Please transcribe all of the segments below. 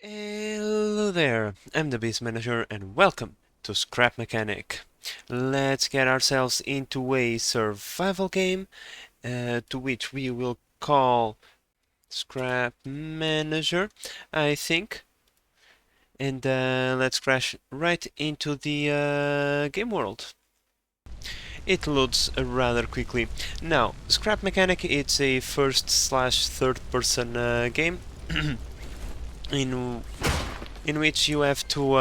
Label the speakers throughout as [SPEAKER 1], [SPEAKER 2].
[SPEAKER 1] Hello there, I'm the Beast Manager and welcome to Scrap Mechanic. Let's get ourselves into a survival game to which we will call Scrap Manager, I think. And let's crash right into the game world. It loads rather quickly. Now, Scrap Mechanic, it's a first/third person game in which you have to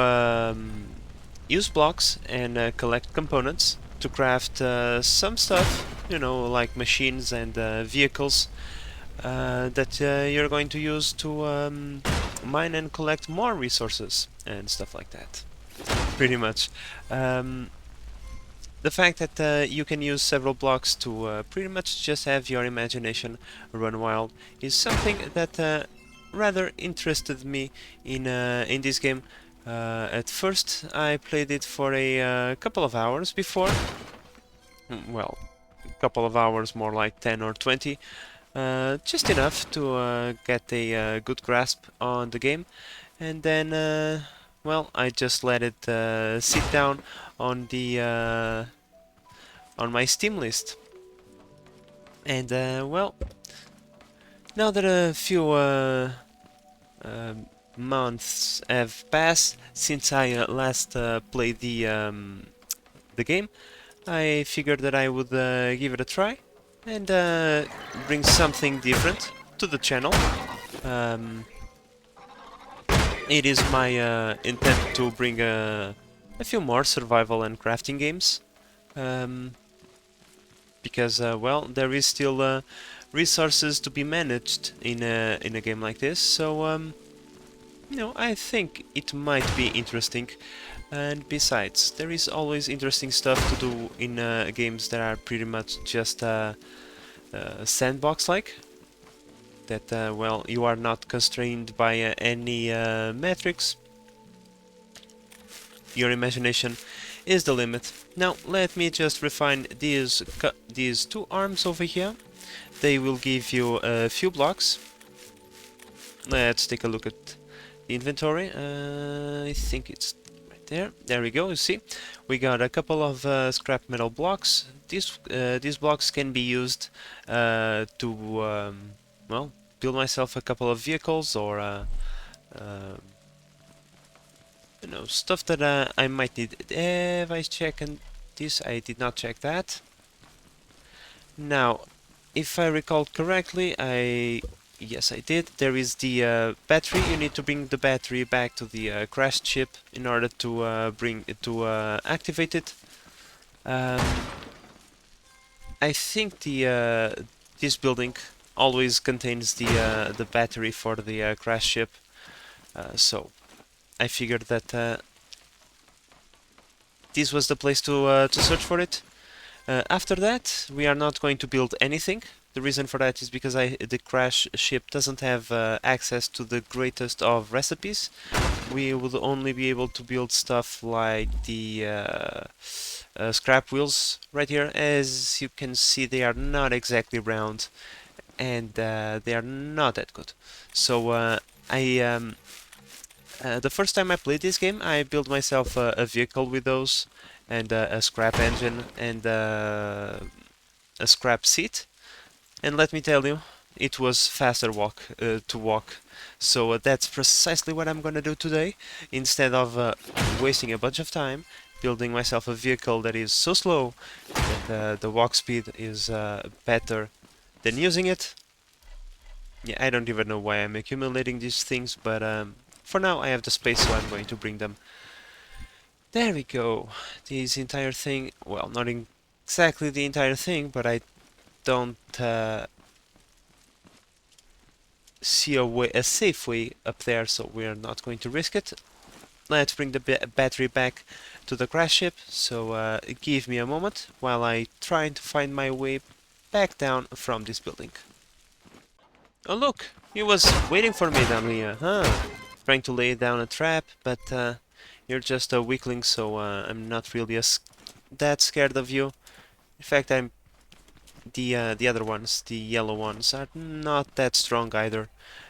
[SPEAKER 1] use blocks and collect components to craft some stuff, like machines and vehicles that you're going to use to mine and collect more resources and stuff like that. Pretty much. The fact that you can use several blocks to pretty much just have your imagination run wild is something that rather interested me in this game. At first, I played it for a couple of hours before. Well, a couple of hours, more like 10 or 20. Just enough to get a good grasp on the game. And then, well, I just let it sit down on the on my Steam list. And, well, now that a few months have passed since I last played the game, I figured that I would give it a try and bring something different to the channel. It is my intent to bring a few more survival and crafting games, because well, there is still resources to be managed in a game like this, so I think it might be interesting. And besides, there is always interesting stuff to do in games that are pretty much just sandbox-like. That, well, you are not constrained by any metrics. Your imagination is the limit. Now, let me just refine these two arms over here. They will give you a few blocks. Let's take a look at the inventory. I think it's right there we go. You see, we got a couple of scrap metal blocks. These blocks can be used to well, build myself a couple of vehicles or stuff that I might need. Have I checked this? I did not check that. Now, if I recall correctly, yes, I did. There is the battery. You need to bring the battery back to the crashed ship in order to activate it. I think this building always contains the battery for the crashed ship. So I figured that this was the place to search for it. After that, we are not going to build anything. The reason for that is because the crash ship doesn't have access to the greatest of recipes. We will only be able to build stuff like the scrap wheels right here. As you can see, they are not exactly round, and they are not that good. So the first time I played this game, I built myself a vehicle with those, and a scrap engine, and a scrap seat. And let me tell you, it was faster to walk. So that's precisely what I'm gonna do today. Instead of wasting a bunch of time building myself a vehicle that is so slow that the walk speed is better than using it. Yeah, I don't even know why I'm accumulating these things, but for now I have the space, so I'm going to bring them. There we go. This entire thing, well, not exactly the entire thing, but I don't see a safe way up there, so we are not going to risk it. Let's bring the battery back to the crash ship, so give me a moment while I try to find my way back down from this building. Oh look, he was waiting for me down here, huh? Trying to lay down a trap, but you're just a weakling, so I'm not really that scared of you. In fact, I'm the other ones, the yellow ones, are not that strong either,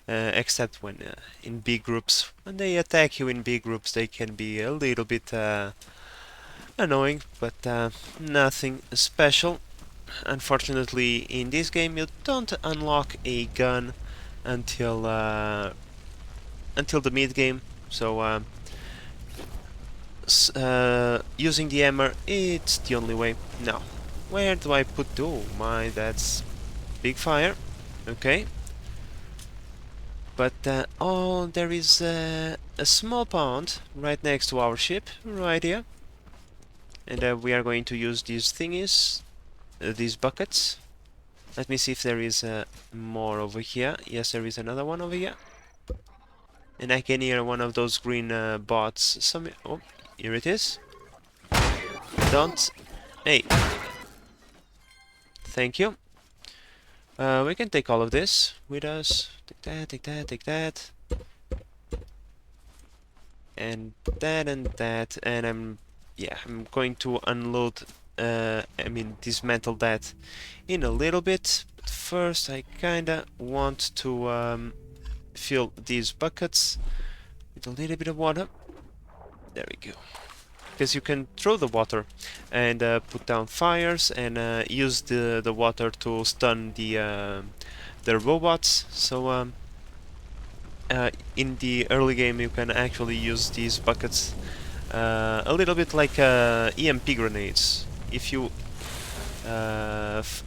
[SPEAKER 1] except when in big groups. When they attack you in big groups, they can be a little bit annoying, but nothing special. Unfortunately, in this game, you don't unlock a gun until until the mid game. So using the hammer, it's the only way. Now, where do I put? Oh my, that's big fire. Okay. But oh, there is a small pond right next to our ship, right here. And we are going to use these thingies, these buckets. Let me see if there is more over here. Yes, there is another one over here. And I can hear one of those green bots. Oh, here it is. Don't. Hey. Thank you. We can take all of this with us. Take that, take that, take that. And that and that. And I'm going to unload, dismantle that in a little bit. But first, I kinda want to fill these buckets with a little bit of water. There we go. Because you can throw the water and put down fires and use the water to stun the robots. So in the early game, you can actually use these buckets a little bit like EMP grenades. If you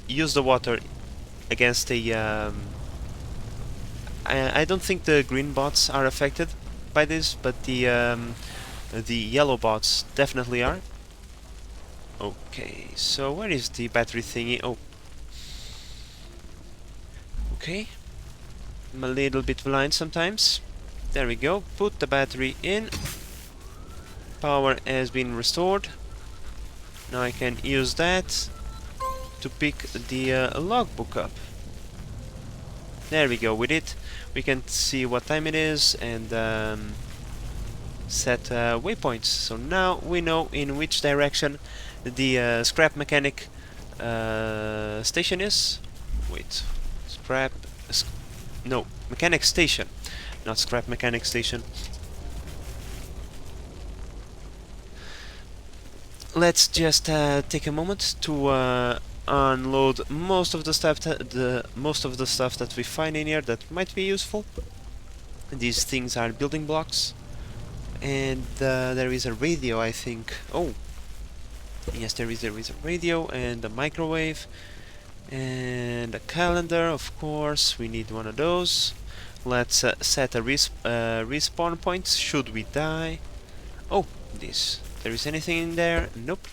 [SPEAKER 1] use the water against a I don't think the green bots are affected by this, but the yellow bots definitely are. Okay, so where is the battery thingy? Oh. Okay. I'm a little bit blind sometimes. There we go. Put the battery in. Power has been restored. Now I can use that to pick the logbook up. There we go. With it, we can see what time it is and set waypoints. So now we know in which direction the scrap mechanic station is. Wait, no, mechanic station, not scrap mechanic station. Let's just take a moment to unload most of the stuff that we find in here that might be useful. These things are building blocks. And there is a radio, I think. Oh, yes, there is a radio and a microwave and a calendar, of course. We need one of those. Let's set a respawn point should we die. Oh, this. There is anything in there? Nope.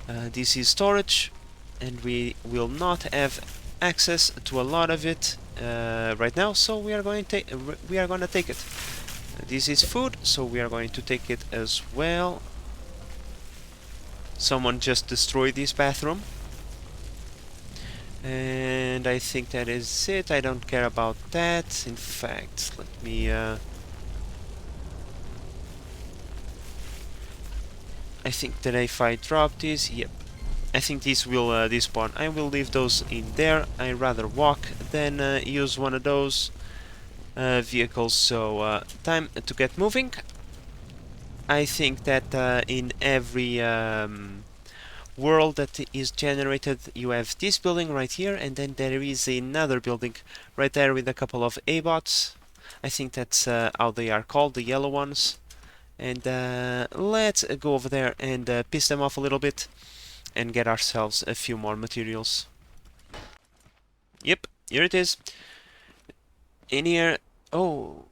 [SPEAKER 1] This is storage, and we will not have access to a lot of it right now, so we are going to take it. This is food, so we are going to take it as well. Someone just destroyed this bathroom. And I think that is it. I don't care about that. In fact, let me... I think that if I drop this... Yep. I think this will despawn. I will leave those in there. I'd rather walk than use one of those vehicles, so time to get moving. I think that in every world that is generated you have this building right here, and then there is another building right there with a couple of A-bots. I think that's how they are called, the yellow ones. And let's go over there and piss them off a little bit and get ourselves a few more materials. Yep, here it is. In here, oh,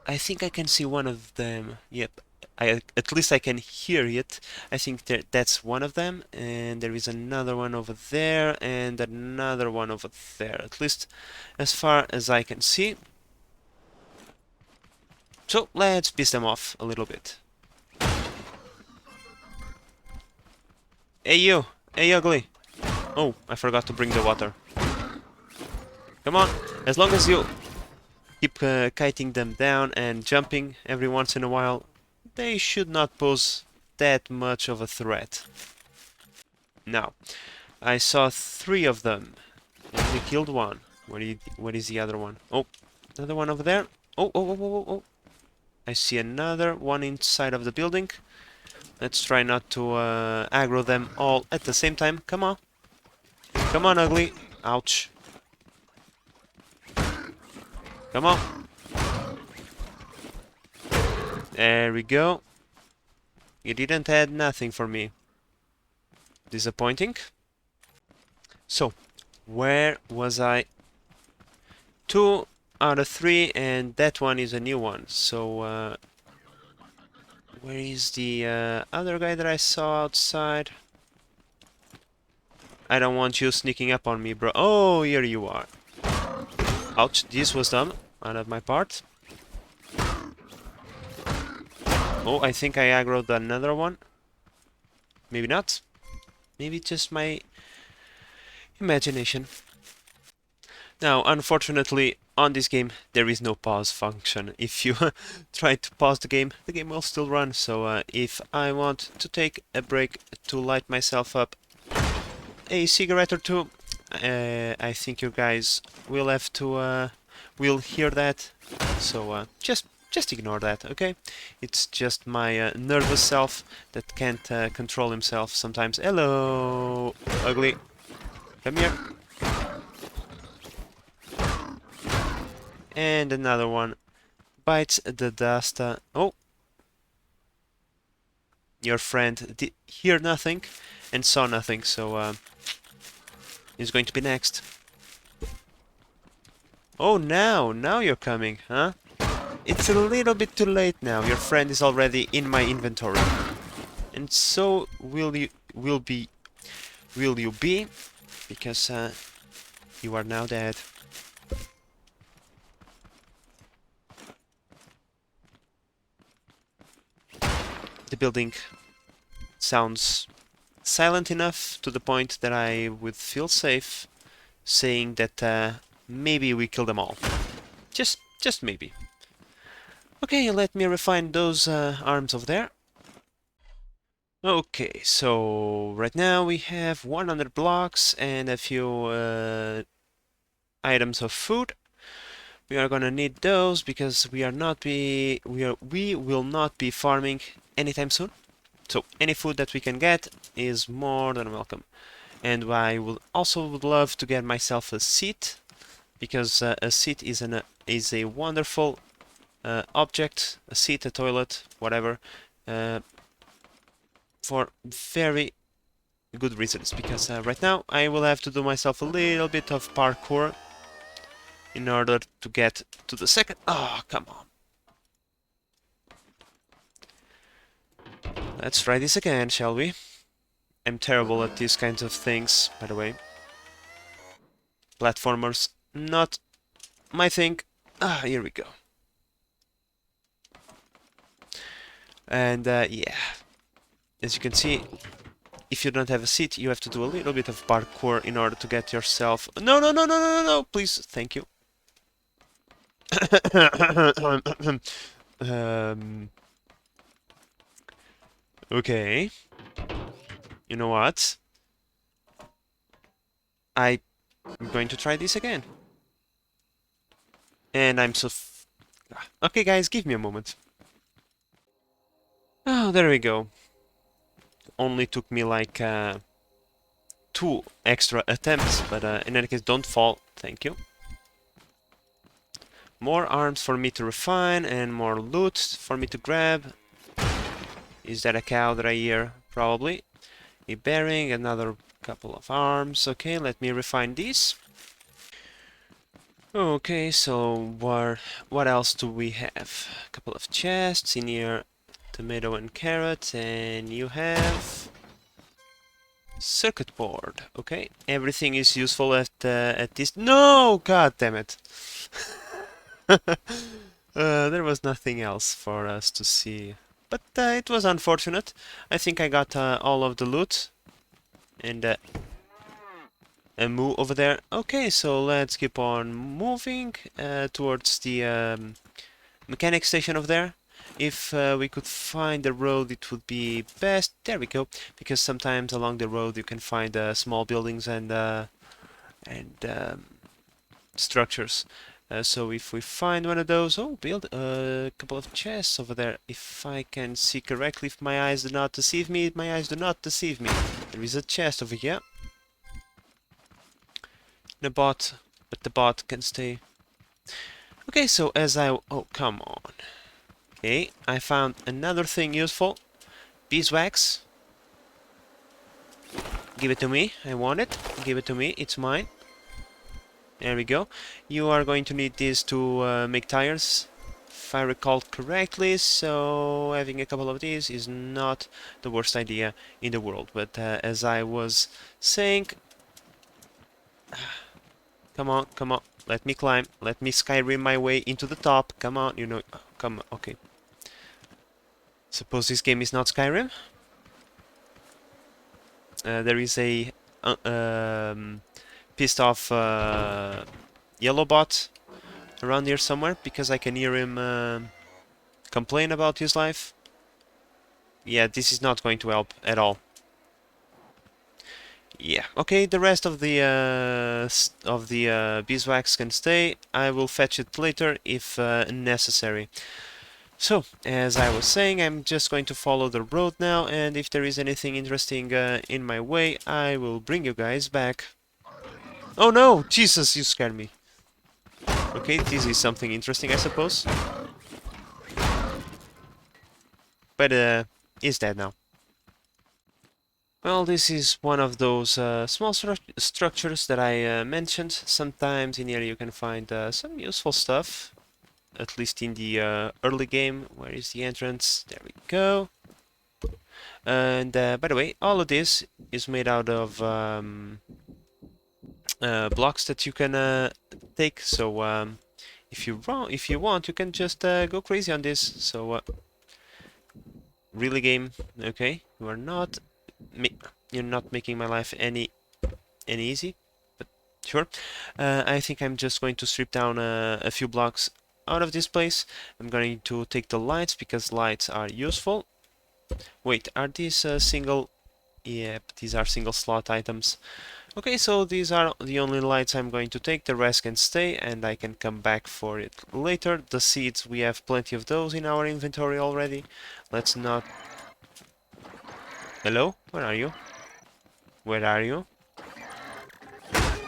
[SPEAKER 1] I think I can see one of them. Yep, at least I can hear it. I think that's one of them, and there is another one over there, and another one over there, at least as far as I can see. So let's piss them off a little bit. Hey you! Hey ugly! Oh, I forgot to bring the water. Come on, as long as you keep kiting them down and jumping every once in a while, they should not pose that much of a threat. Now, I saw 3 of them. Only killed one. What is the other one? Oh, another one over there. Oh, oh, oh, oh, oh. I see another one inside of the building. Let's try not to aggro them all at the same time. Come on. Come on, ugly. Ouch. Come on. There we go. You didn't add nothing for me. Disappointing. So, where was I? 2 out of 3, and that one is a new one. So, where is the other guy that I saw outside? I don't want you sneaking up on me, bro. Oh, here you are. Ouch, this was dumb out of my part. Oh, I think I aggroed another one. Maybe not. Maybe just my imagination. Now, unfortunately, on this game, there is no pause function. If you try to pause the game will still run. So if I want to take a break to light myself up a cigarette or two, I think you guys will have to will hear that. So just ignore that, okay? It's just my nervous self that can't control himself sometimes. Hello, ugly. Come here. And another one bites the dust. Oh, your friend did hear nothing and saw nothing, so he's going to be next. Oh, now you're coming, huh? It's a little bit too late now. Your friend is already in my inventory, and so will you be, because you are now dead. The building sounds silent enough to the point that I would feel safe saying that maybe we kill them all. Just maybe. Okay, let me refine those arms over there. Okay, so right now we have 100 blocks and a few items of food. We are gonna need those because we will not be farming anytime soon. So any food that we can get is more than welcome. And I would love to get myself a seat, because a seat is a wonderful object, a seat, a toilet, whatever, for very good reasons. Because right now I will have to do myself a little bit of parkour in order to get to the second. Oh, come on. Let's try this again, shall we? I'm terrible at these kinds of things, by the way. Platformers, not my thing. Ah, here we go. And yeah, as you can see, if you don't have a seat, you have to do a little bit of parkour in order to get yourself... No, no, no, no, no, no, no, please, thank you. Okay. You know what? I'm going to try this again. And I'm so... Okay, guys, give me a moment. Oh, there we go. Only took me like 2 extra attempts, but in any case, don't fall. Thank you. More arms for me to refine and more loot for me to grab. Is that a cow that I hear? Probably. A bearing, another couple of arms. Okay, let me refine these. Okay, so what else do we have? A couple of chests in here, tomato and carrot, and you have circuit board. Okay, everything is useful at this. No, god damn it! There was nothing else for us to see, but it was unfortunate. I think I got all of the loot and a moo over there. Okay, so let's keep on moving towards the mechanic station over there. If we could find the road, it would be best. There we go. Because sometimes along the road you can find small buildings and structures. So if we find one of those, oh, build a couple of chests over there. If I can see correctly, if my eyes do not deceive me, my eyes do not deceive me. There is a chest over here. The bot, but the bot can stay. Okay, so as I... Oh, come on. Okay, I found another thing useful. Beeswax. Give it to me. I want it. Give it to me. It's mine. There we go. You are going to need this to make tires, if I recall correctly, so having a couple of these is not the worst idea in the world. But as I was saying... Come on, come on. Let me climb. Let me Skyrim my way into the top. Come on, you know... Come on, okay. Suppose this game is not Skyrim? There is a pissed off yellow bot around here somewhere, because I can hear him complain about his life. Yeah, this is not going to help at all. Yeah, okay, the rest of the beeswax can stay. I will fetch it later if necessary. So, as I was saying, I'm just going to follow the road now, and if there is anything interesting in my way, I will bring you guys back. Oh no! Jesus, you scared me. Okay, this is something interesting, I suppose. But, is dead now. Well, this is one of those small structures that I mentioned. Sometimes in here you can find some useful stuff. At least in the early game. Where is the entrance? There we go. And by the way, all of this is made out of blocks that you can take. So if you want, you can just go crazy on this. So really, game, okay? You're not making my life any easy, but sure. I think I'm just going to strip down a few blocks out of this place. I'm going to take the lights because lights are useful. Wait, are these single? Yep, these are single slot items. Okay, so these are the only lights I'm going to take. The rest can stay and I can come back for it later. The seeds, we have plenty of those in our inventory already. Let's not... Hello? Where are you? Where are you?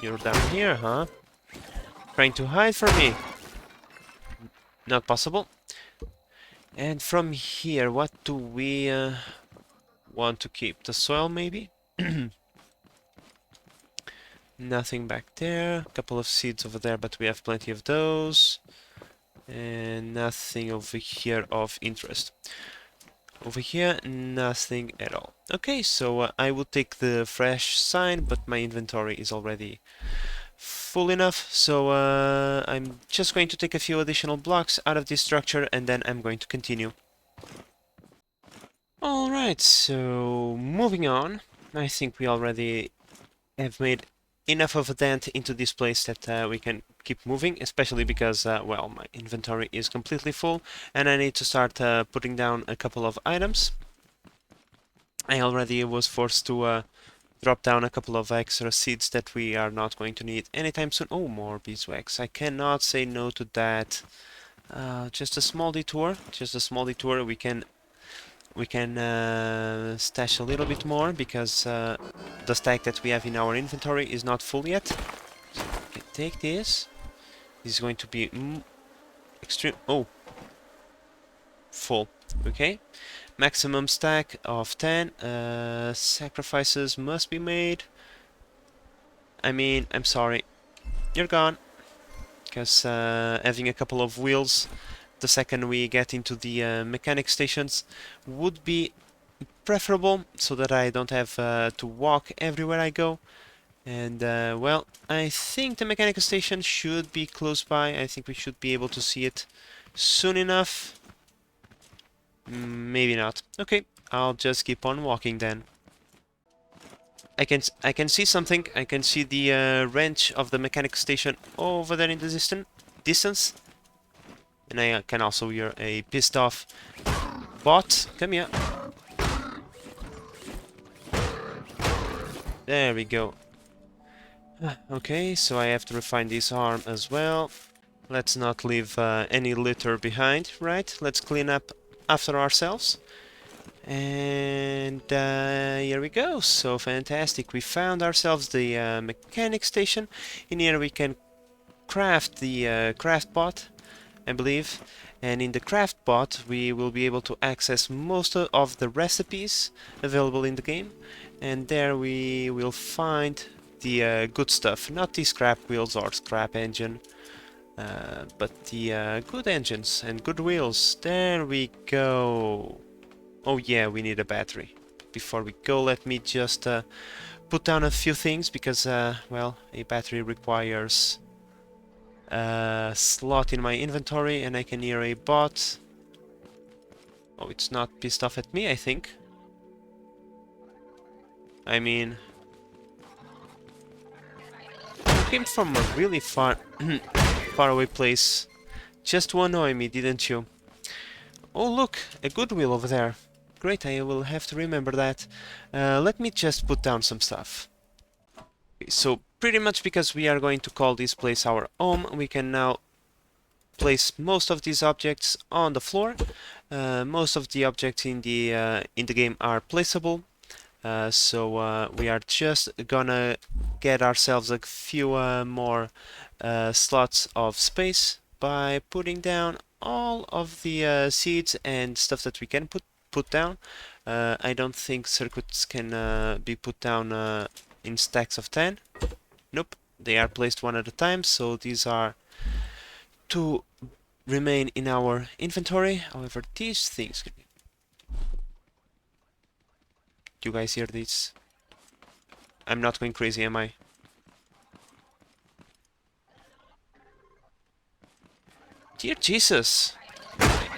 [SPEAKER 1] You're down here, huh? Trying to hide from me. Not possible. And from here, what do we want to keep? The soil, maybe? Nothing back there. A couple of seeds over there, but we have plenty of those. And nothing over here of interest. Over here, nothing at all. Okay, so I will take the fresh sign, but my inventory is already full enough. So I'm just going to take a few additional blocks out of this structure, and then I'm going to continue. Alright, so moving on. I think we already have made enough of a dent into this place that we can keep moving, especially because, well, my inventory is completely full and I need to start putting down a couple of items. I already was forced to drop down a couple of extra seeds that we are not going to need anytime soon. Oh, more beeswax. I cannot say no to that. Just a small detour. We can stash a little bit more because the stack that we have in our inventory is not full yet. So we can take this. This is going to be extreme. Oh, full. Okay. Maximum stack of 10. Sacrifices must be made. I mean, I'm sorry. You're gone. Because having a couple of wheels the second we get into the mechanic stations would be preferable, so that I don't have to walk everywhere I go. And well, I think the mechanical station should be close by. I think we should be able to see it soon enough. Maybe not. Okay, I'll just keep on walking then. I can see something. I can see the wrench of the mechanic station over there in the distance. And I can also hear a pissed off bot. Come here. There we go. Okay, so I have to refine this arm as well. Let's not leave any litter behind, right? Let's clean up after ourselves. And here we go. So fantastic. We found ourselves the mechanic station. In here we can craft the craft bot, I believe. And in the craft bot we will be able to access most of the recipes available in the game. And there we will find the good stuff. Not the scrap wheels or scrap engine. But the good engines and good wheels. There we go. Oh yeah, we need a battery. Before we go, let me just put down a few things because, well, a battery requires a slot in my inventory, and I can hear a bot. Oh, it's not pissed off at me, I think. I mean, you came from a really far, far away place just to annoy me, didn't you? Oh, look, a Goodwill over there. Great, I will have to remember that. Let me just put down some stuff. So, pretty much because we are going to call this place our home, we can now place most of these objects on the floor. Most of the objects in the game are placeable. So we are just gonna get ourselves a few more slots of space by putting down all of the seeds and stuff that we can put down. I don't think circuits can be put down in stacks of 10. Nope, they are placed one at a time, so these are to remain in our inventory. However, these things... Do you guys hear this? I'm not going crazy, am I? Dear Jesus!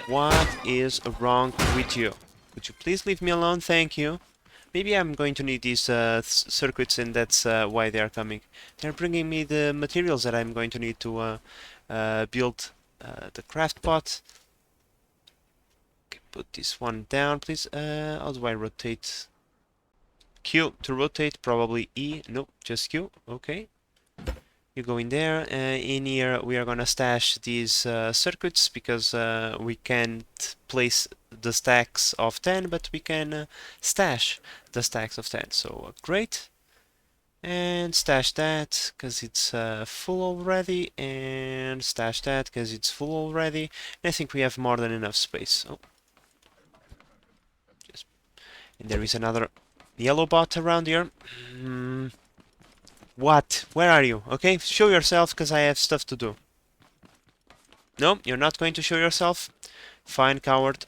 [SPEAKER 1] What is wrong with you? Could you please leave me alone? Thank you. Maybe I'm going to need these circuits, and that's why they are coming. They're bringing me the materials that I'm going to need to build the craft pot. Okay, put this one down, please. How do I rotate? Q to rotate, probably E. Nope, just Q. Okay. You go in there. In here we are gonna stash these circuits because we can't place the stacks of 10, but we can stash the stacks of 10. So great. And stash that because it's full already, and stash that because it's full already. And I think we have more than enough space. Oh. And there is another yellow bot around here. What? Where are you? Okay, show yourself because I have stuff to do. No, you're not going to show yourself? Fine, coward.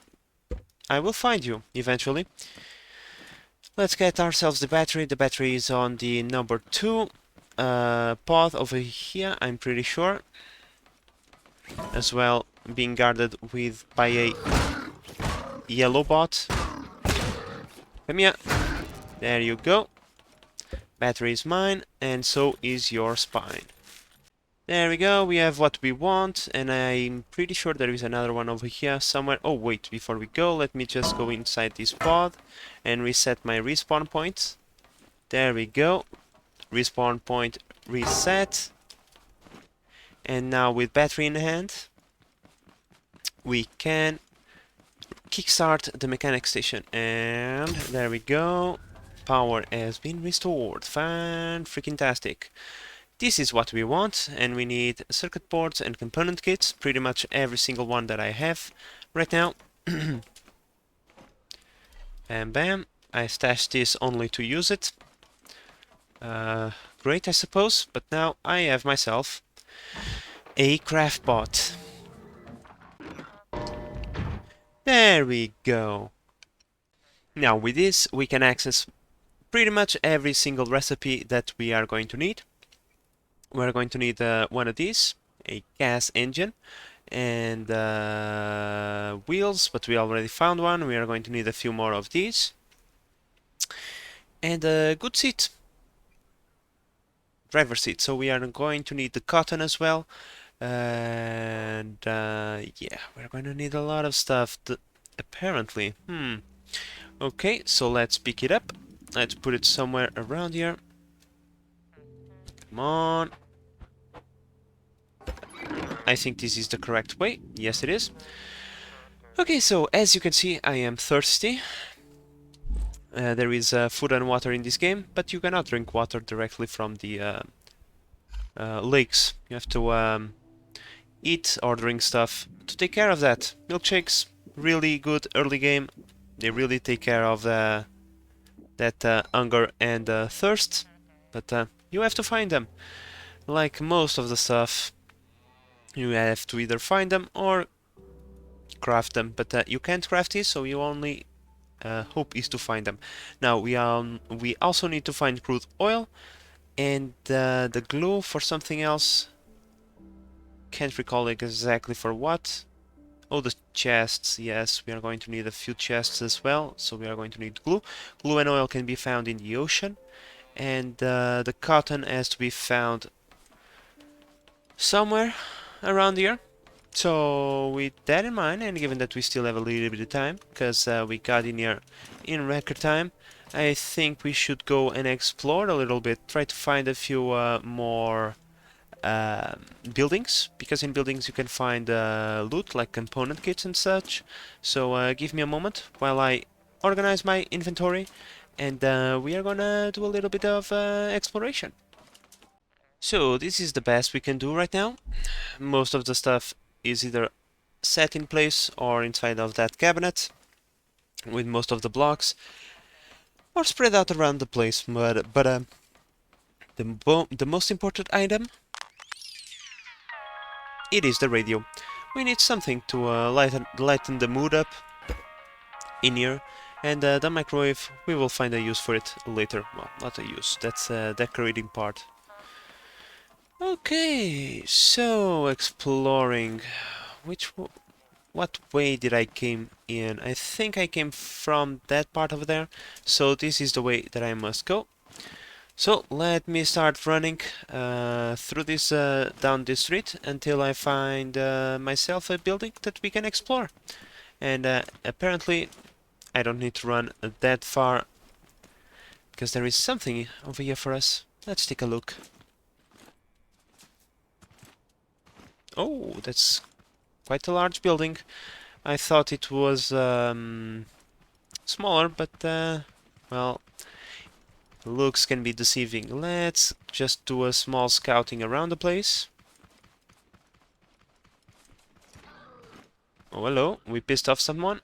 [SPEAKER 1] I will find you, eventually. Let's get ourselves the battery. The battery is on the number 2 pod over here, I'm pretty sure. As well, being guarded by a yellow bot. Come here. There you go. Battery is mine, and so is your spine. There we go, we have what we want, and I'm pretty sure there is another one over here somewhere. Oh wait, before we go, let me just go inside this pod and reset my respawn point. There we go. Respawn point reset. And now with battery in hand, we can kickstart the mechanic station. And there we go. Power has been restored. Fan-freaking-tastic. This is what we want, and we need circuit boards and component kits, pretty much every single one that I have right now. Bam bam. I stashed this only to use it. Great, I suppose, but now I have myself a craft bot. There we go. Now with this we can access pretty much every single recipe that we are going to need. We're going to need one of these, a gas engine, and wheels, but we already found one. We are going to need a few more of these. And a good seat. Driver seat. So we are going to need the cotton as well. And yeah, we're going to need a lot of stuff apparently. Okay, so let's pick it up. Let's put it somewhere around here. Come on. I think this is the correct way. Yes, it is. Okay, so as you can see, I am thirsty. There is food and water in this game, but you cannot drink water directly from the lakes. You have to eat or drink stuff to take care of that. Milkshakes, really good early game. They really take care of that hunger and thirst, but you have to find them. Like most of the stuff, you have to either find them or craft them, but you can't craft this, so you only hope is to find them. Now we also need to find crude oil and the glue for something else. Can't recall exactly for what. Oh, the chests. Yes, we are going to need a few chests as well, so we are going to need glue. Glue and oil can be found in the ocean, and the cotton has to be found somewhere around here. So with that in mind, and given that we still have a little bit of time, because we got in here in record time, I think we should go and explore a little bit, try to find a few more buildings, because in buildings you can find loot like component kits and such. So give me a moment while I organize my inventory, and we are gonna do a little bit of exploration. So this is the best we can do right now. Most of the stuff is either set in place or inside of that cabinet with most of the blocks, or spread out around the place. But the most important item, it is the radio. We need something to lighten the mood up in here, and the microwave, we will find a use for it later. Well, not a use, that's a decorating part. Okay, so exploring. What way did I came in? I think I came from that part over there, so this is the way that I must go. So let me start running through this down this street until I find myself a building that we can explore. And apparently I don't need to run that far because there is something over here for us. Let's take a look. Oh, that's quite a large building. I thought it was smaller, but well, looks can be deceiving. Let's just do a small scouting around the place. Oh, hello. We pissed off someone?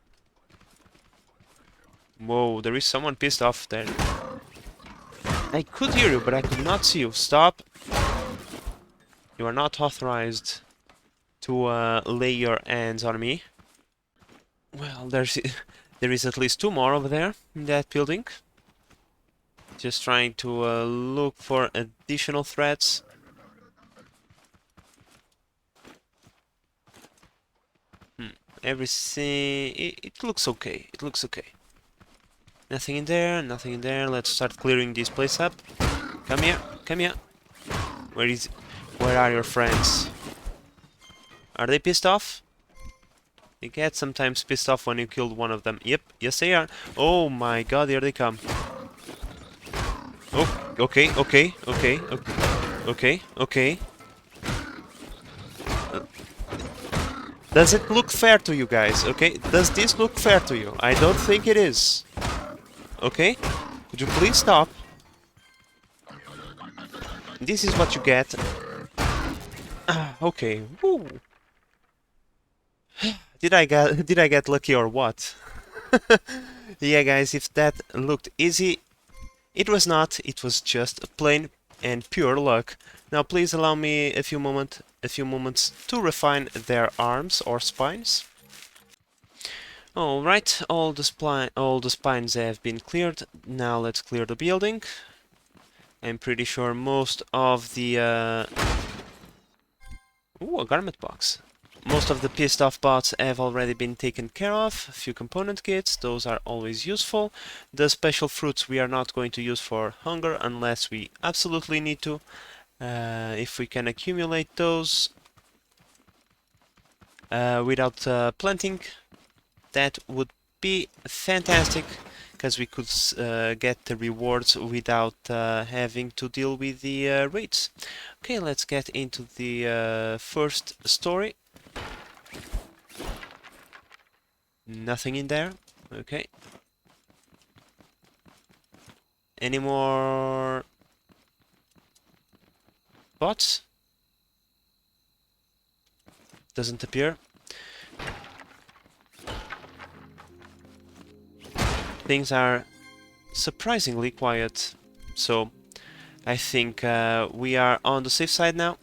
[SPEAKER 1] Whoa, there is someone pissed off there. I could hear you, but I could not see you. Stop. You are not authorized to lay your hands on me. Well, there is at least two more over there in that building. Just trying to look for additional threats. Everything... It looks okay. It looks okay. Nothing in there, nothing in there. Let's start clearing this place up. Come here, come here. Where are your friends? Are they pissed off? They get sometimes pissed off when you killed one of them. Yep, yes they are. Oh my god, here they come. Oh, okay, okay, okay, okay, okay, okay. Does it look fair to you guys? Okay, does this look fair to you? I don't think it is. Okay, could you please stop? This is what you get. Okay. Woo. Did I get lucky or what? Yeah, guys, if that looked easy, it was not. It was just plain and pure luck. Now, please allow me a few moments to refine their arms or spines. All right, all the spines have been cleared. Now let's clear the building. I'm pretty sure most of the ooh, a garment box. Most of the pissed off bots have already been taken care of. A few component kits, those are always useful. The special fruits we are not going to use for hunger unless we absolutely need to. If we can accumulate those, without planting. That would be fantastic, because we could get the rewards without having to deal with the raids. Okay, let's get into the first story. Nothing in there. Okay. Any more bots? Doesn't appear. Things are surprisingly quiet, so I think we are on the safe side now.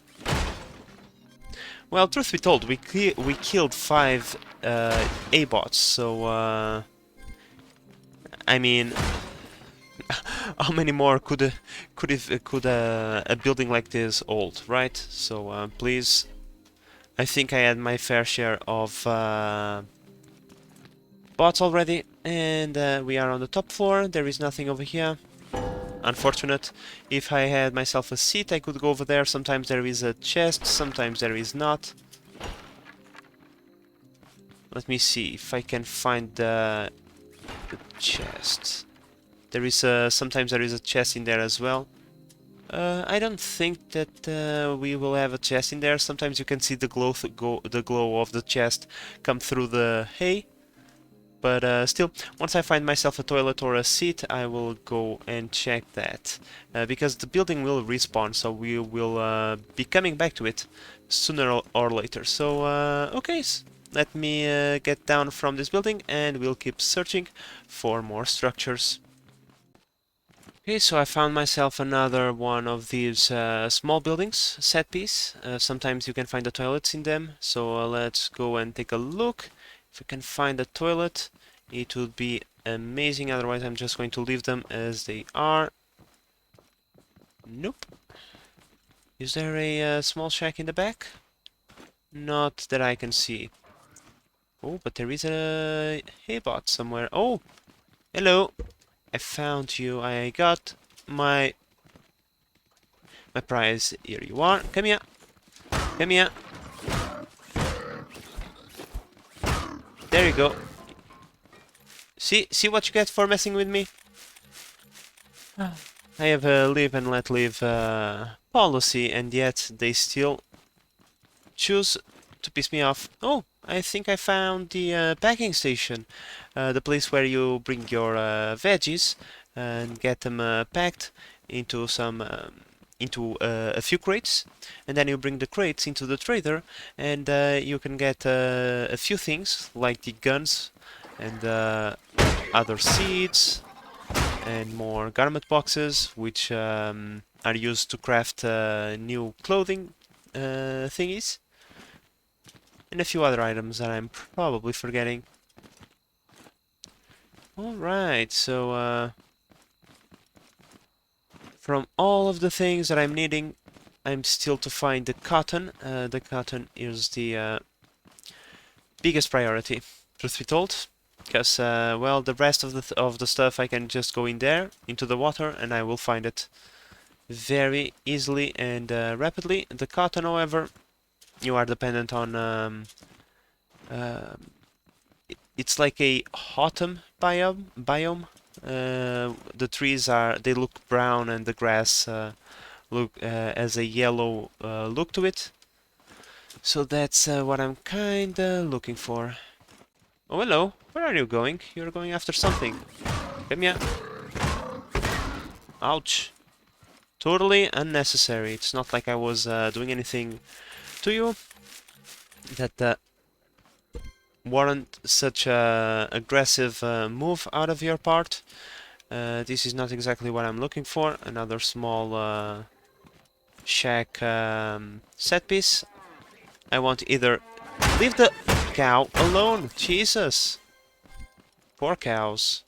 [SPEAKER 1] Well, truth be told, we killed 5 A-bots, so I mean, how many more could a building like this hold, right? So please, I think I had my fair share of bots already, and we are on the top floor. There is nothing over here. Unfortunate. If I had myself a seat, I could go over there. Sometimes there is a chest, sometimes there is not. Let me see if I can find the chest. There is sometimes there is a chest in there as well. I don't think that we will have a chest in there. Sometimes you can see the glow of the chest come through the hay. But still, once I find myself a toilet or a seat, I will go and check that. Because the building will respawn, so we will be coming back to it sooner or later. So, okay, let me get down from this building and we'll keep searching for more structures. Okay, so I found myself another one of these small buildings, set piece. Sometimes you can find the toilets in them, so let's go and take a look. If we can find a toilet, it would be amazing. Otherwise, I'm just going to leave them as they are. Nope. Is there a small shack in the back? Not that I can see. Oh, but there is a haybot somewhere. Oh, hello. I found you. I got my prize. Here you are. Come here. Come here. There you go. See what you get for messing with me? I have a live and let live policy, and yet they still choose to piss me off. Oh, I think I found the packing station. The place where you bring your veggies and get them packed into some into a few crates, and then you bring the crates into the trader, and you can get a few things like the guns and other seeds and more garment boxes, which are used to craft new clothing thingies, and a few other items that I'm probably forgetting. Alright, so from all of the things that I'm needing, I'm still to find the cotton. The cotton is the biggest priority, truth be told, because well, the rest of the stuff I can just go in there into the water and I will find it very easily and rapidly. The cotton, however, you are dependent on it's like a autumn biome. The trees they look brown and the grass look has a yellow look to it. So that's what I'm kinda looking for. Oh, hello. Where are you going? You're going after something. Come here. Ouch. Totally unnecessary. It's not like I was doing anything to you that warrant such a aggressive move out of your part. This is not exactly what I'm looking for. Another small shack set piece. I want either leave the cow alone. Jesus. Poor cows.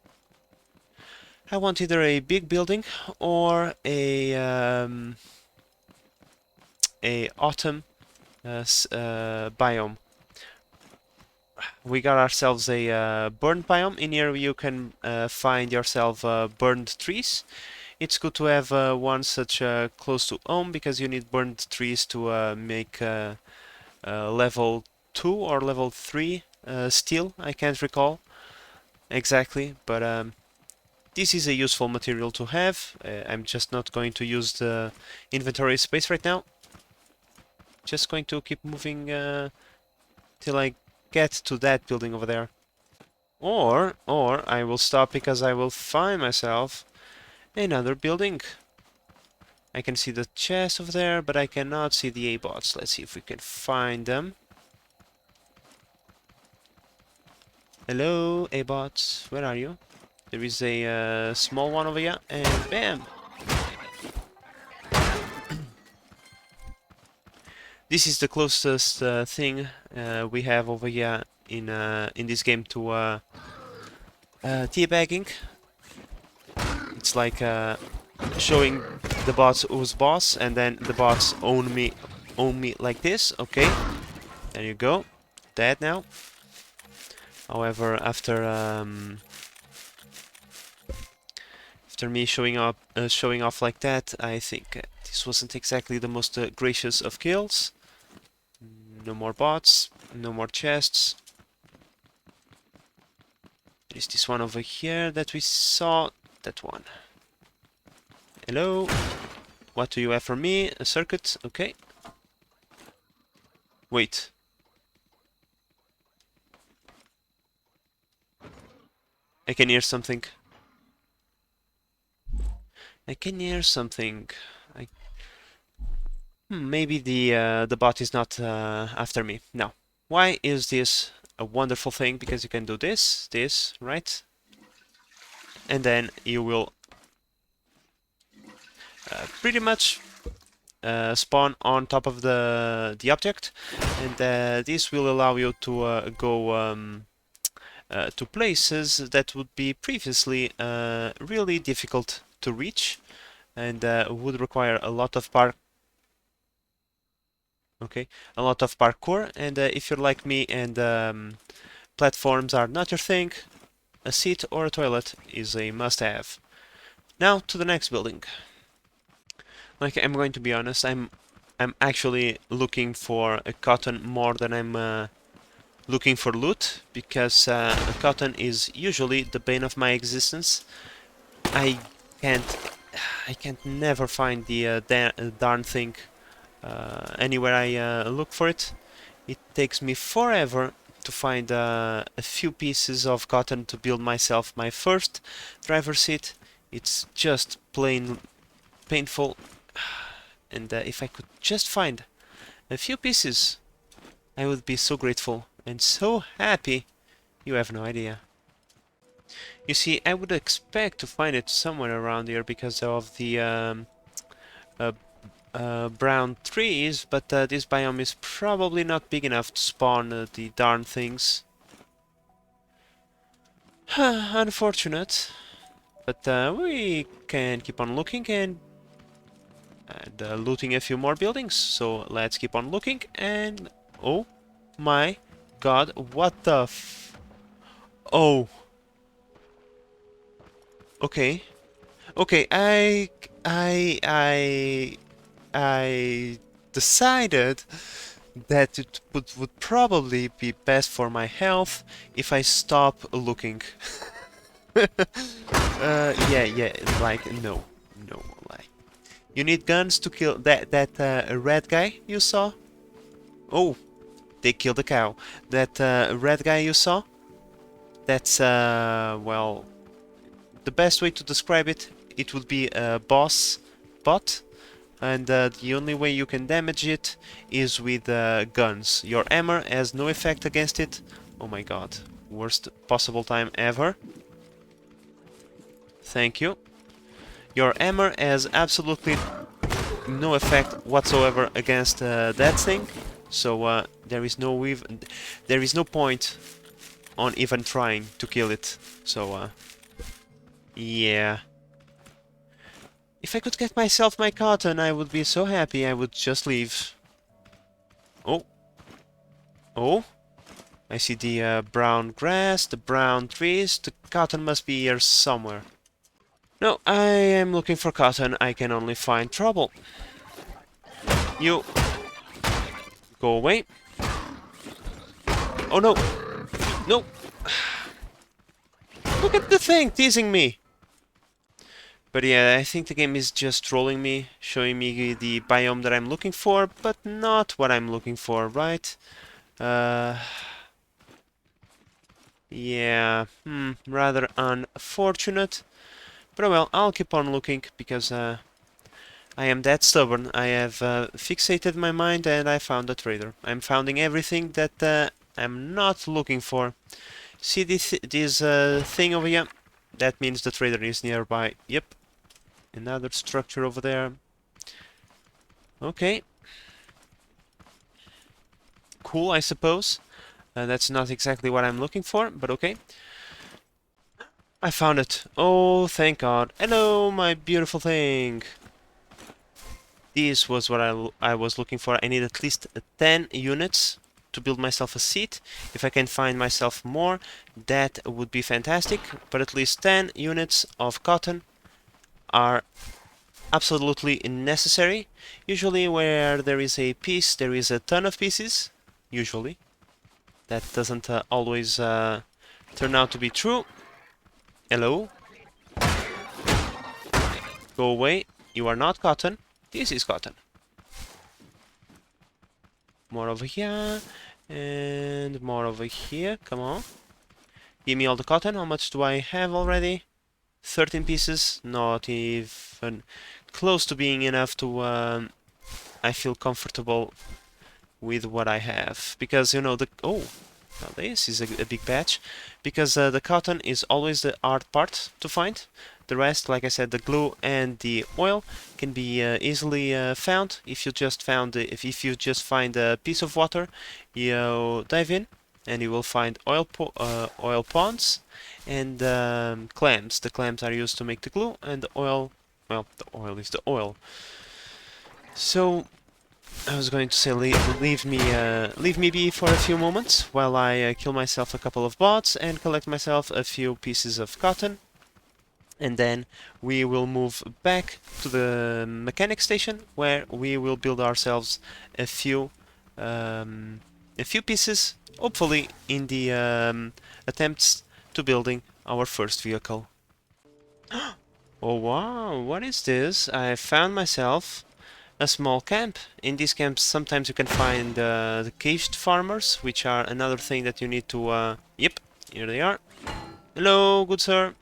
[SPEAKER 1] I want either a big building or a autumn biome. We got ourselves a burned biome. In here you can find yourself burned trees. It's good to have one such close to home, because you need burned trees to make level 2 or level 3 steel, I can't recall exactly, but this is a useful material to have. I'm just not going to use the inventory space right now. Just going to keep moving till I get to that building over there. Or I will stop because I will find myself another building. I can see the chest over there, but I cannot see the A-bots. Let's see if we can find them. Hello, A-bots. Where are you? There is a small one over here, and bam! This is the closest thing we have over here in this game to teabagging. It's like showing the bots who's boss, and then the bots own me like this. Okay, there you go. Dead now. However, after me showing off like that, I think this wasn't exactly the most gracious of kills. No more bots, no more chests. There is this one over here that we saw. That one. Hello. What do you have for me? A circuit? Okay. Wait. I can hear something. I can hear something. Maybe the bot is not after me. No. Why is this a wonderful thing? Because you can do this, right? And then you will pretty much spawn on top of the object, and this will allow you to go to places that would be previously really difficult to reach, and would require a lot of parkour. And if you're like me and platforms are not your thing, a seat or a toilet is a must-have. Now to the next building. Like, I'm going to be honest, I'm actually looking for a cotton more than I'm looking for loot, because cotton is usually the bane of my existence. I can't never find the darn thing anywhere I look for it. It takes me forever to find a few pieces of cotton to build myself my first driver's seat. It's just plain painful. And if I could just find a few pieces, I would be so grateful and so happy. You have no idea. You see, I would expect to find it somewhere around here because of the brown trees, but this biome is probably not big enough to spawn the darn things. Unfortunate. But we can keep on looking and looting a few more buildings. So let's keep on looking. And oh my god, what the oh. Okay. Okay, I decided that it would probably be best for my health if I stop looking. Yeah, like, no, like, you need guns to kill that red guy you saw? Oh, they killed a cow. That red guy you saw? That's, well, the best way to describe it, it would be a boss bot, and the only way you can damage it is with guns. Your hammer has no effect against it. Oh my god, worst possible time ever. Thank you. Your hammer has absolutely no effect whatsoever against that thing, so there is no point on even trying to kill it. So yeah. If I could get myself my cotton, I would be so happy. I would just leave. Oh. Oh. I see the brown grass, the brown trees. The cotton must be here somewhere. No, I am looking for cotton. I can only find trouble. You. Go away. Oh no! No! Look at the thing teasing me! But yeah, I think the game is just trolling me, showing me the biome that I'm looking for, but not what I'm looking for, right? Yeah, rather unfortunate. But well, I'll keep on looking, because I am that stubborn. I have fixated my mind and I found a trader. I'm finding everything that I'm not looking for. See this thing over here? That means the trader is nearby. Yep. Another structure over there. Okay. Cool, I suppose. That's not exactly what I'm looking for, but okay. I found it. Oh, thank God. Hello, my beautiful thing. This was what I was looking for. I need at least 10 units to build myself a seat. If I can find myself more, that would be fantastic. But at least 10 units of cotton are absolutely necessary. Usually where there is a piece, there is a ton of pieces. Usually. That doesn't always turn out to be true. Hello? Go away. You are not cotton. This is cotton. More over here. And more over here. Come on. Give me all the cotton. How much do I have already? 13 pieces. Not even close to being enough to... I feel comfortable with what I have. Because, you know, the... Oh, now this is a big batch. Because the cotton is always the hard part to find. The rest, like I said, the glue and the oil can be easily found. If you just if you just find a piece of water, you dive in and you will find oil ponds and clams. The clams are used to make the glue, and the oil, well, the oil is the oil. So I was going to say leave me be for a few moments while I kill myself a couple of bots and collect myself a few pieces of cotton. And then we will move back to the mechanic station, where we will build ourselves a few pieces, hopefully in the attempts to building our first vehicle. Oh wow, what is this? I found myself a small camp. In these camps sometimes you can find the caged farmers, which are another thing that you need to... Yep, here they are. Hello, good sir.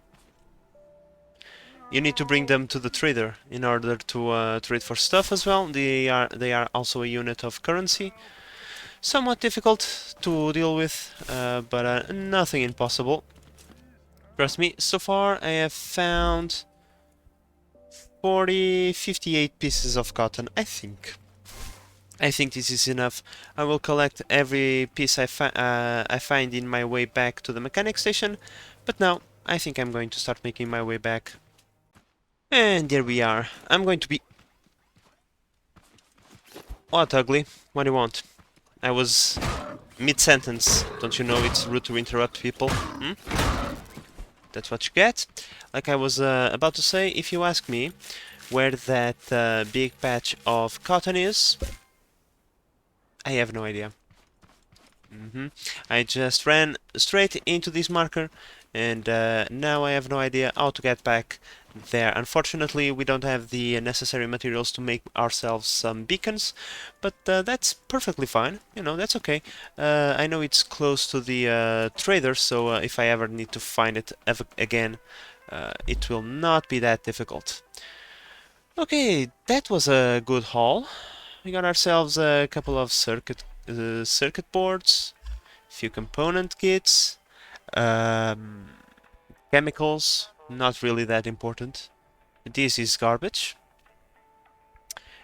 [SPEAKER 1] You need to bring them to the trader in order to trade for stuff as well. They are also a unit of currency. Somewhat difficult to deal with, but nothing impossible. Trust me, so far I have found 58 pieces of cotton, I think. I think this is enough. I will collect every piece I find in my way back to the mechanic station, but now I think I'm going to start making my way back. And there we are. I'm going to be... What, ugly? What do you want? I was mid-sentence. Don't you know it's rude to interrupt people? That's what you get. Like I was about to say, if you ask me where that big patch of cotton is, I have no idea. I just ran straight into this marker, and now I have no idea how to get back there. Unfortunately, we don't have the necessary materials to make ourselves some beacons, but that's perfectly fine. You know, that's okay. I know it's close to the trader, so if I ever need to find it again, it will not be that difficult. Okay, that was a good haul. We got ourselves a couple of circuit boards, few component kits, chemicals, not really that important. This is garbage.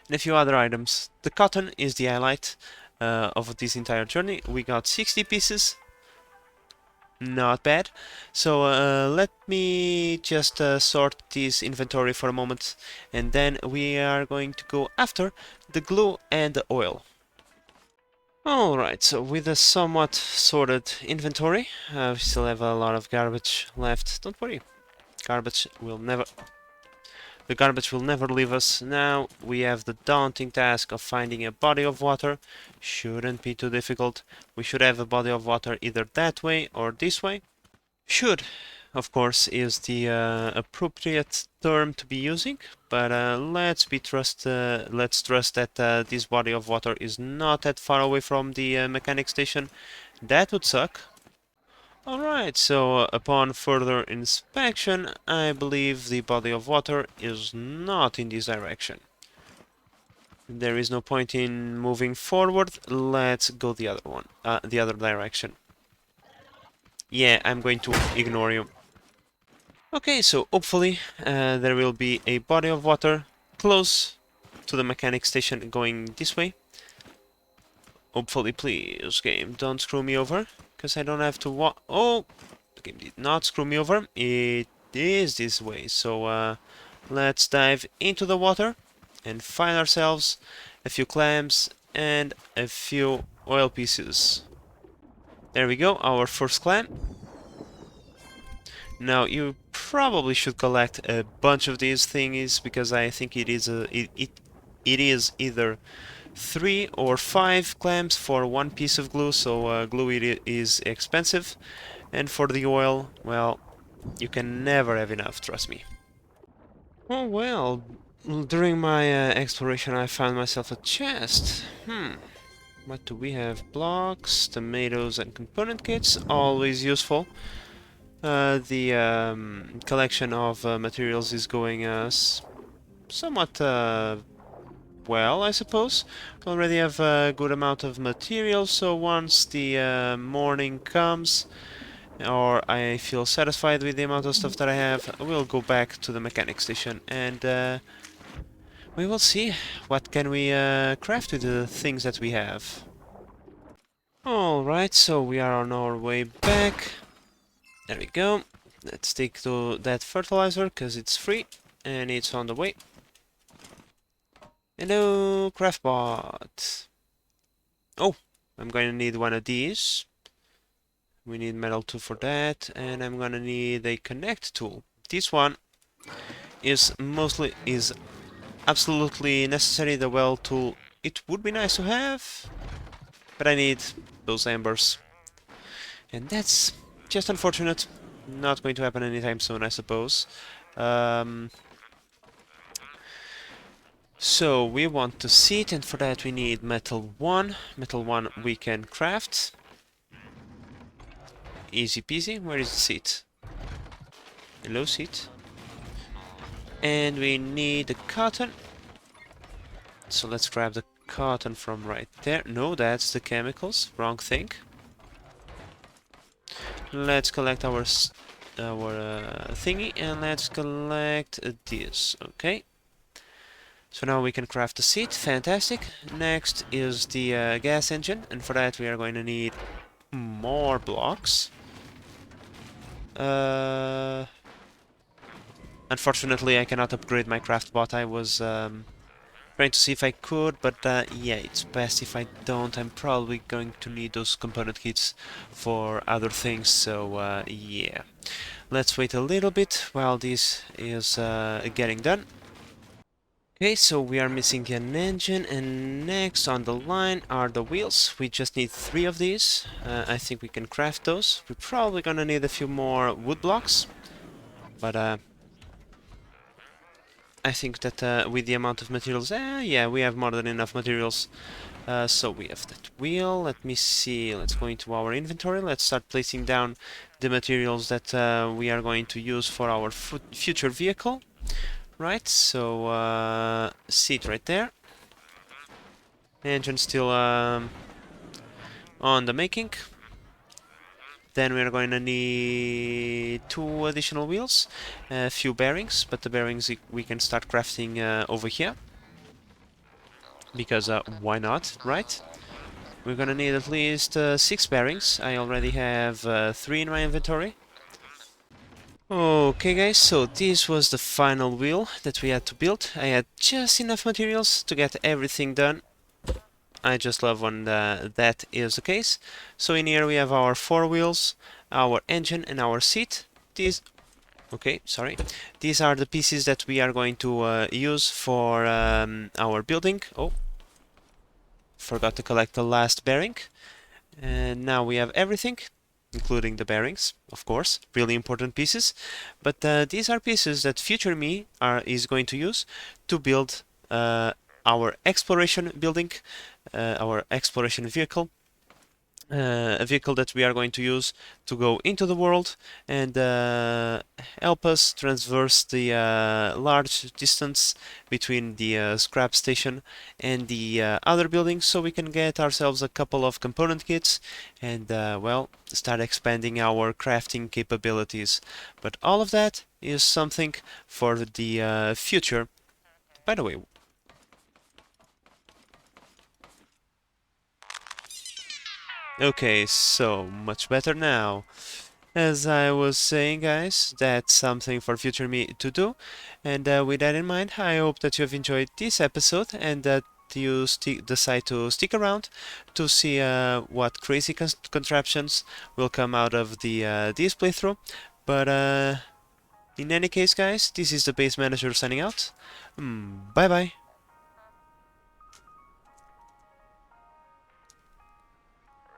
[SPEAKER 1] And a few other items. The cotton is the highlight of this entire journey. We got 60 pieces. Not bad. So let me just sort this inventory for a moment, and then we are going to go after the glue and the oil. Alright, so with a somewhat sorted inventory, we still have a lot of garbage left. Don't worry, garbage will never The garbage will never leave us. Now we have the daunting task of finding a body of water. Shouldn't be too difficult. We should have a body of water either that way or this way. Should, of course, is the appropriate term to be using, but let's trust that this body of water is not that far away from the mechanic station. That would suck. Alright, so upon further inspection, I believe the body of water is not in this direction. There is no point in moving forward. Let's go the other direction. Yeah, I'm going to ignore you. Okay, so hopefully there will be a body of water close to the mechanic station going this way. Hopefully, please, game, don't screw me over, because I don't have to walk. Oh, the game did not screw me over. It is this way, so let's dive into the water and find ourselves a few clams and a few oil pieces. There we go, our first clam. Now you probably should collect a bunch of these thingies because I think it is either 3 or 5 clams for one piece of glue, so glue is expensive, and for the oil, well, you can never have enough, trust me. Oh well, during my exploration I found myself a chest. What do we have? Blocks, tomatoes and component kits, always useful. The collection of materials is going somewhat well, I suppose. We already have a good amount of material, so once the morning comes, or I feel satisfied with the amount of stuff that I have, we'll go back to the mechanic station and we will see what can we craft with the things that we have. Alright, so we are on our way back. There we go. Let's take that fertilizer, because it's free, and it's on the way. Hello, craftbot. Oh, I'm going to need one of these. We need metal tool for that, and I'm going to need a connect tool. This one is absolutely necessary. The well tool, it would be nice to have, but I need those embers. And that's just unfortunate. Not going to happen anytime soon, I suppose. So we want to seat, and for that we need metal 1. Metal 1 we can craft. Easy peasy. Where is the seat? Hello, seat. And we need the cotton. So let's grab the cotton from right there. No, that's the chemicals. Wrong thing. Let's collect our thingy, and let's collect this. Okay. So now we can craft the seat. Fantastic. Next is the gas engine, and for that we are going to need more blocks. Unfortunately, I cannot upgrade my craft bot. I was trying to see if I could, but yeah, it's best if I don't. I'm probably going to need those component kits for other things, so yeah. Let's wait a little bit while this is getting done. Okay, so we are missing an engine, and next on the line are the wheels. We just need 3 of these. I think we can craft those. We're probably gonna need a few more wood blocks, but I think that with the amount of materials, yeah, we have more than enough materials. So we have that wheel. Let me see. Let's go into our inventory. Let's start placing down the materials that we are going to use for our future vehicle. Right, so seat right there. Engine still on the making. Then we're going to need 2 additional wheels, a few bearings, but the bearings we can start crafting over here. Because why not, right? We're gonna need at least 6 bearings. I already have 3 in my inventory. Okay guys, so this was the final wheel that we had to build. I had just enough materials to get everything done. I just love when that is the case. So in here we have our 4 wheels, our engine and our seat. This Okay, sorry. These are the pieces that we are going to use for our building. Oh, forgot to collect the last bearing. And now we have everything, including the bearings, of course, really important pieces. But these are pieces that future me is going to use to build our exploration building, our exploration vehicle, a vehicle that we are going to use to go into the world and help us traverse the large distance between the scrap station and the other buildings, so we can get ourselves a couple of component kits and well, start expanding our crafting capabilities. But all of that is something for the future. By the way, okay, so much better now. As I was saying, guys, that's something for future me to do. And with that in mind, I hope that you have enjoyed this episode and that you decide to stick around to see what crazy contraptions will come out of this playthrough. But in any case, guys, this is the base manager signing out. Bye bye.